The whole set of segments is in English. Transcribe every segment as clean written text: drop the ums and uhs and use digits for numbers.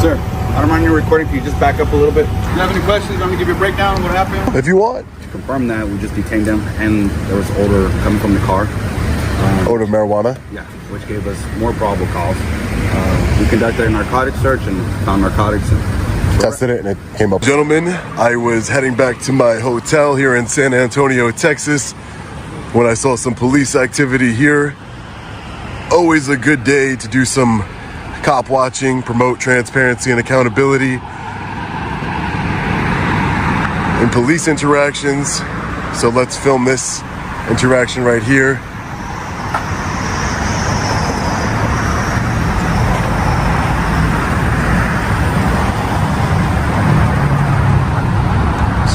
Sir, I don't mind you recording. Can you just back up a little bit? Do you have any questions? I'm going to give you a breakdown of what happened. If you want. To confirm that, we just detained him, and there was odor coming from the car. Odor of marijuana? Yeah, which gave us more probable cause. We conducted a narcotic search and found narcotics. Tested it and it came up. Gentlemen, I was heading back to my hotel here in San Antonio, Texas, when I saw some police activity here. Always a good day to do some cop watching, promote transparency and accountability in police interactions. So let's film this interaction right here.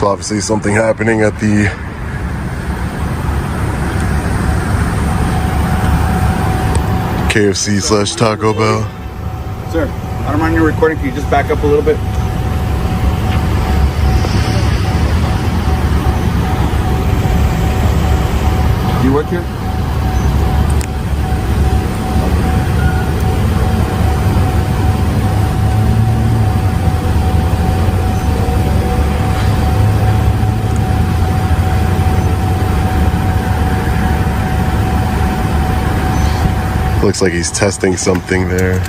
So obviously something happening at the KFC / Taco Bell. Sir, I don't mind you recording. Can you just back up a little bit? Do you work here? Looks like he's testing something there.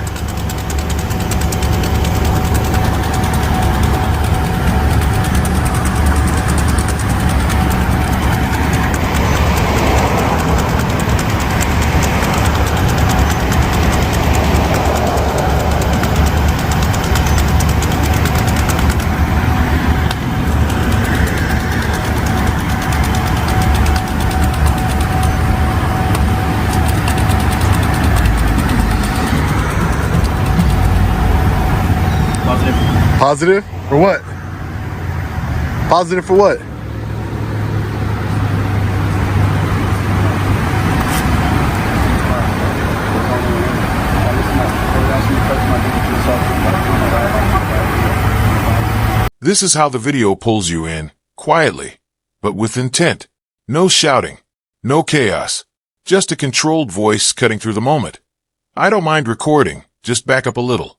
Positive? For what? Positive for what? This is how the video pulls you in, quietly, but with intent. No shouting, no chaos, just a controlled voice cutting through the moment. I don't mind recording, just back up a little.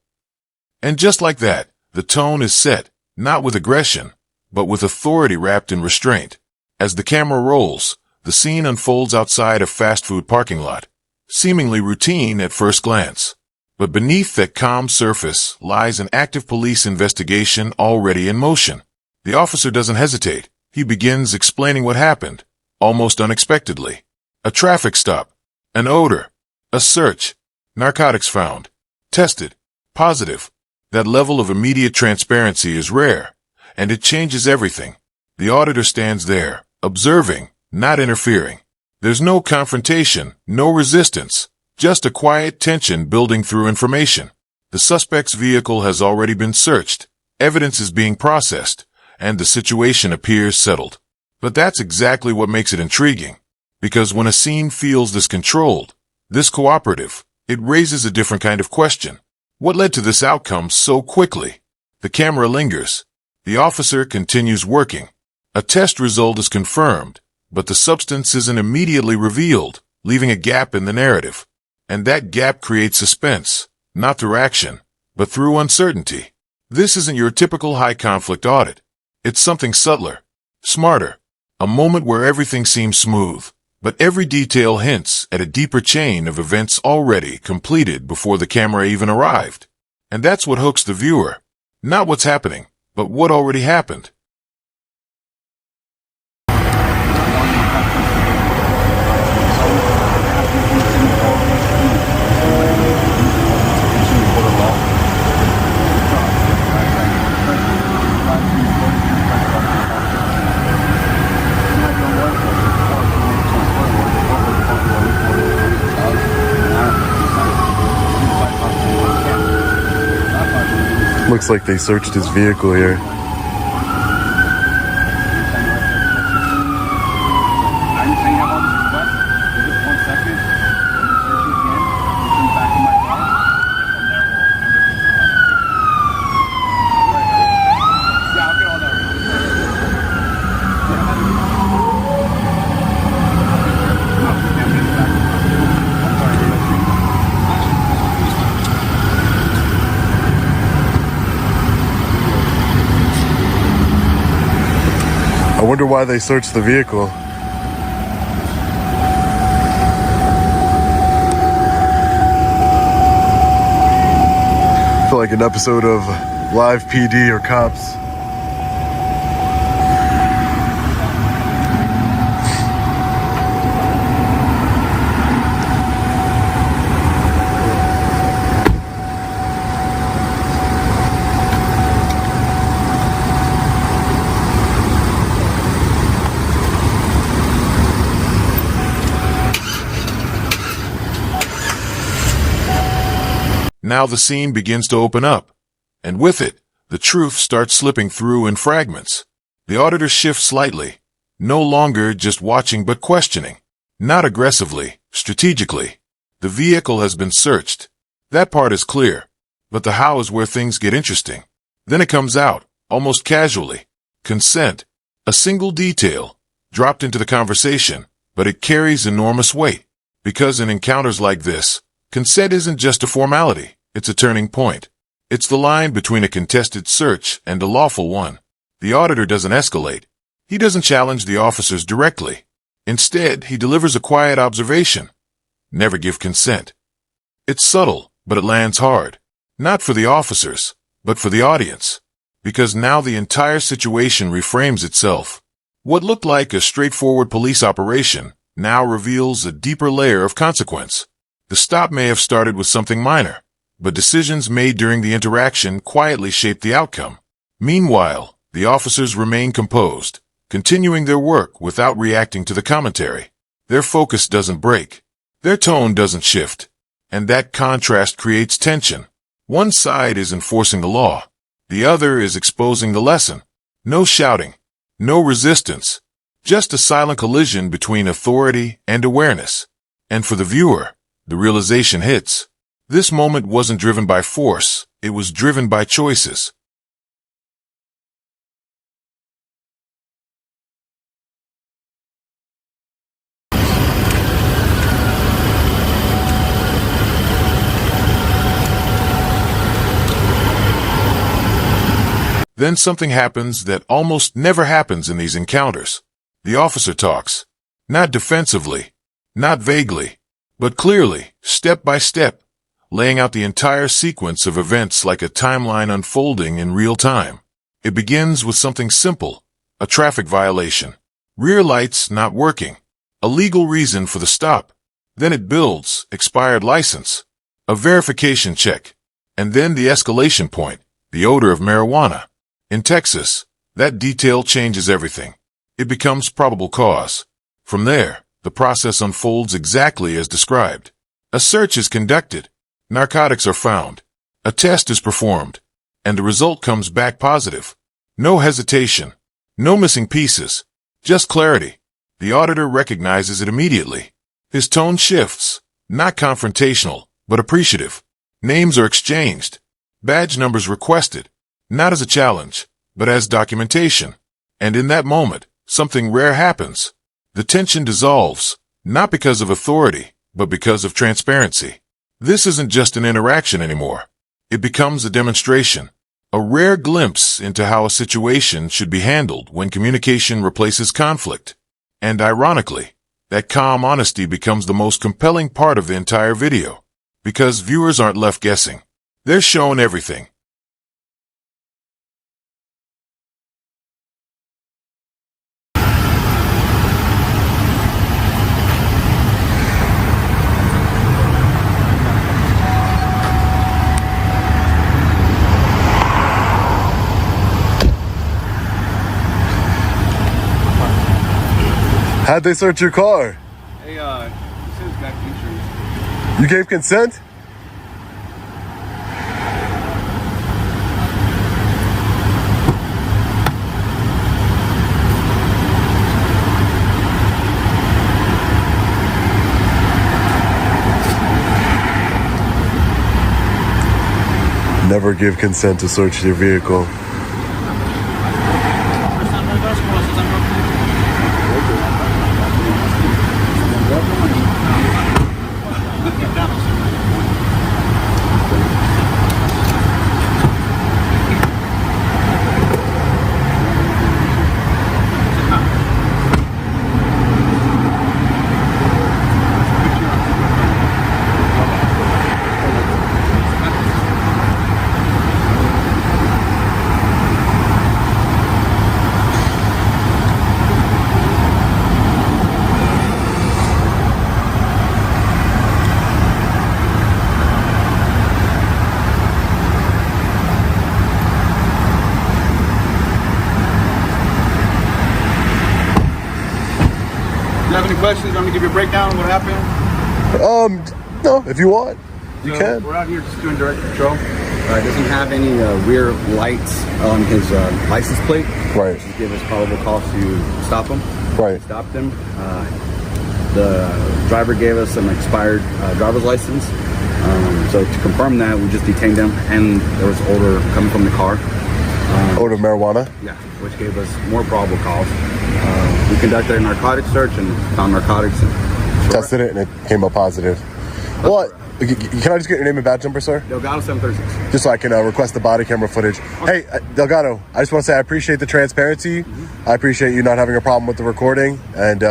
And just like that, the tone is set, not with aggression, but with authority wrapped in restraint. As the camera rolls, the scene unfolds outside a fast food parking lot, seemingly routine at first glance. But beneath that calm surface lies an active police investigation already in motion. The officer doesn't hesitate. He begins explaining what happened, almost unexpectedly. A traffic stop, an odor, a search, narcotics found, tested, positive. That level of immediate transparency is rare, and it changes everything. The auditor stands there, observing, not interfering. There's no confrontation, no resistance, just a quiet tension building through information. The suspect's vehicle has already been searched, evidence is being processed, and the situation appears settled. But that's exactly what makes it intriguing, because when a scene feels this controlled, this cooperative, it raises a different kind of question. What led to this outcome so quickly? The camera lingers. The officer continues working. A test result is confirmed, but the substance isn't immediately revealed, leaving a gap in the narrative. And that gap creates suspense, not through action, but through uncertainty. This isn't your typical high-conflict audit. It's something subtler, smarter, a moment where everything seems smooth, but every detail hints at a deeper chain of events already completed before the camera even arrived. And that's what hooks the viewer. Not what's happening, but what already happened. Looks like they searched his vehicle here. wonder why they searched the vehicle. I feel like an episode of Live PD or Cops. Now the scene begins to open up, and with it, the truth starts slipping through in fragments. The auditor shifts slightly, no longer just watching but questioning. Not aggressively, strategically. The vehicle has been searched. That part is clear, but the how is where things get interesting. Then it comes out, almost casually. Consent, a single detail, dropped into the conversation, but it carries enormous weight. Because in encounters like this, consent isn't just a formality, it's a turning point. It's the line between a contested search and a lawful one. The auditor doesn't escalate. He doesn't challenge the officers directly. Instead, he delivers a quiet observation. Never give consent. It's subtle, but it lands hard. Not for the officers, but for the audience. Because now the entire situation reframes itself. What looked like a straightforward police operation now reveals a deeper layer of consequence. The stop may have started with something minor, but decisions made during the interaction quietly shaped the outcome. Meanwhile, the officers remain composed, continuing their work without reacting to the commentary. Their focus doesn't break. Their tone doesn't shift. And that contrast creates tension. One side is enforcing the law. The other is exposing the lesson. No shouting. No resistance. Just a silent collision between authority and awareness. And for the viewer, the realization hits. This moment wasn't driven by force. It was driven by choices. Then something happens that almost never happens in these encounters. The officer talks. Not defensively, not vaguely, but clearly, step by step, laying out the entire sequence of events like a timeline unfolding in real time. It begins with something simple, a traffic violation. Rear lights not working, a legal reason for the stop. Then it builds, expired license, a verification check, and then the escalation point, the odor of marijuana. In Texas, that detail changes everything. It becomes probable cause. From there, the process unfolds exactly as described. A search is conducted. Narcotics are found. A test is performed. And the result comes back positive. No hesitation. No missing pieces. Just clarity. The auditor recognizes it immediately. His tone shifts. Not confrontational, but appreciative. Names are exchanged. Badge numbers requested. Not as a challenge, but as documentation. And in that moment, something rare happens. The tension dissolves, not because of authority, but because of transparency. This isn't just an interaction anymore. It becomes a demonstration, a rare glimpse into how a situation should be handled when communication replaces conflict. And ironically, that calm honesty becomes the most compelling part of the entire video, because viewers aren't left guessing. They're shown everything. How'd they search your car? Hey, he says he's got insurance. You gave consent? Never give consent to search your vehicle. questions? I'm gonna give you a breakdown of what happened. No, if you want, you So, can. We're out here just doing direct control. It doesn't have any rear lights on his license plate. Right. Just give us probable cause to stop him. Right. Stopped him. The driver gave us an expired driver's license. So to confirm that, we just detained him, and there was odor coming from the car. Odor of marijuana? Yeah, which gave us more probable cause. We conducted a narcotics search and found narcotics. Tested it and it came up positive. Well, can I just get your name and badge number, sir? Delgado 736. Just so I can request the body camera footage. Hey, Delgado, I just want to say I appreciate the transparency. I appreciate you not having a problem with the recording, and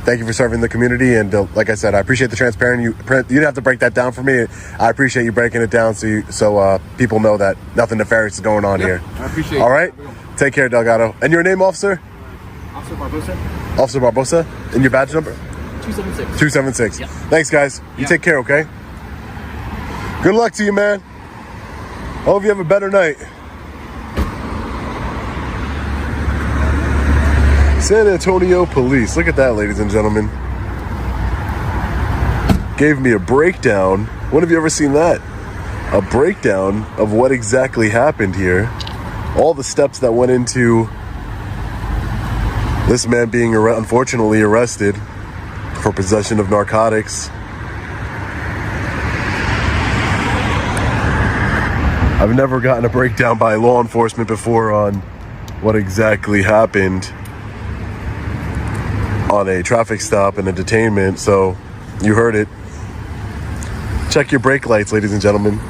thank you for serving the community. And like I said, I appreciate the transparency. You didn't have to break that down for me. I appreciate you breaking it down so people know that nothing nefarious is going on here. I appreciate it. All right? Take care, Delgado. And your name, officer? Officer Barbosa. Officer Barbosa. And your badge number? 276. 276. Yeah. Thanks, guys. You take care, okay? Good luck to you, man. Hope you have a better night. San Antonio Police. Look at that, ladies and gentlemen. Gave me a breakdown. When have you ever seen that? A breakdown of what exactly happened here. All the steps that went into this man being unfortunately arrested for possession of narcotics. I've never gotten a breakdown by law enforcement before on what exactly happened on a traffic stop and a detainment, so you heard it. Check your brake lights, ladies and gentlemen.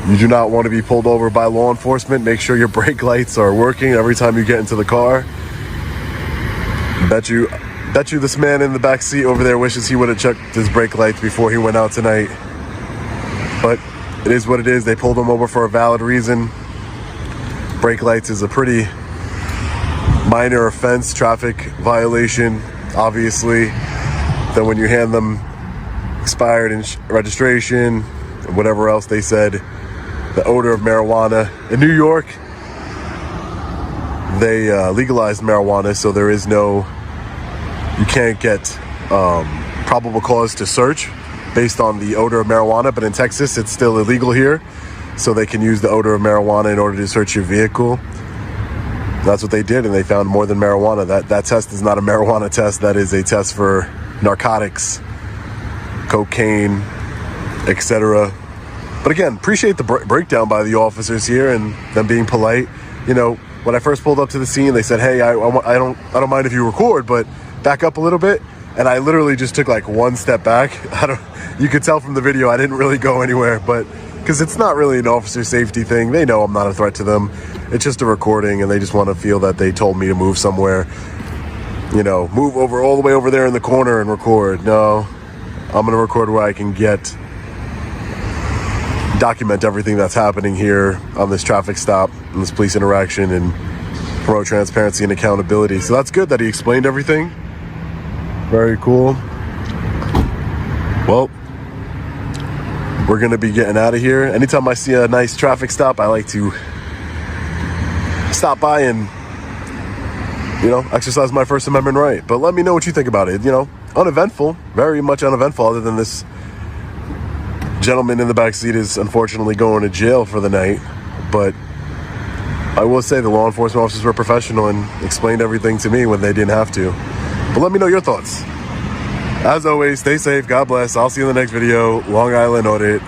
You do not want to be pulled over by law enforcement. Make sure your brake lights are working every time you get into the car. Bet you this man in the back seat over there wishes he would have checked his brake lights before he went out tonight. But it is what it is. They pulled him over for a valid reason. Brake lights is a pretty minor offense, traffic violation, obviously. Then when you hand them expired registration, whatever else they said, the odor of marijuana. In New York, they legalized marijuana, so there is you can't get probable cause to search based on the odor of marijuana, but in Texas it's still illegal here, so they can use the odor of marijuana in order to search your vehicle. That's what they did, and they found more than marijuana. That test is not a marijuana test. That is a test for narcotics, cocaine, etc. But again, appreciate the breakdown by the officers here and them being polite. You know, when I first pulled up to the scene, they said, "Hey, I don't mind if you record, but back up a little bit." And I literally just took like one step back. You could tell from the video I didn't really go anywhere, but because it's not really an officer safety thing. They know I'm not a threat to them. It's just a recording, and they just want to feel that they told me to move somewhere. You know, move over all the way over there in the corner and record. No, I'm going to record where I can document everything that's happening here on this traffic stop, and this police interaction, and promote transparency and accountability. So that's good that he explained everything. Very cool. Well, we're going to be getting out of here. Anytime I see a nice traffic stop, I like to stop by and, exercise my First Amendment right. But let me know what you think about it. Uneventful, very much uneventful, other than this gentleman in the back seat is unfortunately going to jail for the night. But I will say the law enforcement officers were professional and explained everything to me when they didn't have to. But let me know your thoughts. As always, stay safe. God bless. I'll see you in the next video. Long Island Audit.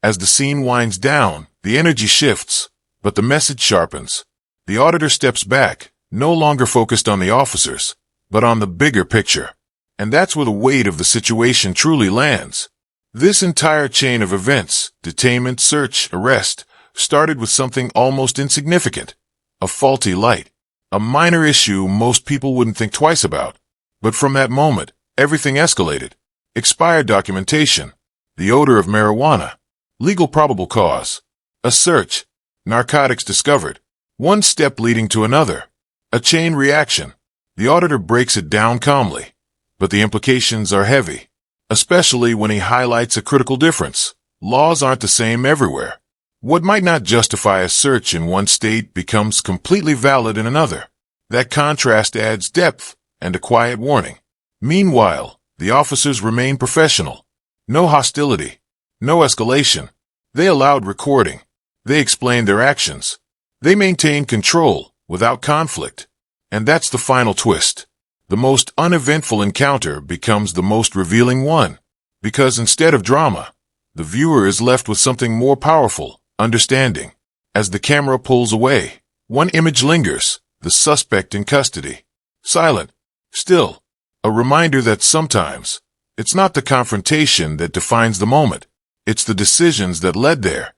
As the scene winds down, the energy shifts, but the message sharpens. The auditor steps back, no longer focused on the officers, but on the bigger picture. And that's where the weight of the situation truly lands. This entire chain of events, detainment, search, arrest, started with something almost insignificant. A faulty light. A minor issue most people wouldn't think twice about. But from that moment, everything escalated. Expired documentation. The odor of marijuana. Legal probable cause. A search. Narcotics discovered. One step leading to another. A chain reaction. The auditor breaks it down calmly. But the implications are heavy. Especially when he highlights a critical difference. Laws aren't the same everywhere. What might not justify a search in one state becomes completely valid in another. That contrast adds depth and a quiet warning. Meanwhile, the officers remain professional. No hostility. No escalation. They allowed recording. They explained their actions. They maintained control without conflict. And that's the final twist. The most uneventful encounter becomes the most revealing one. Because instead of drama, the viewer is left with something more powerful, understanding. As the camera pulls away, one image lingers, the suspect in custody. Silent. Still. A reminder that sometimes, it's not the confrontation that defines the moment. It's the decisions that led there.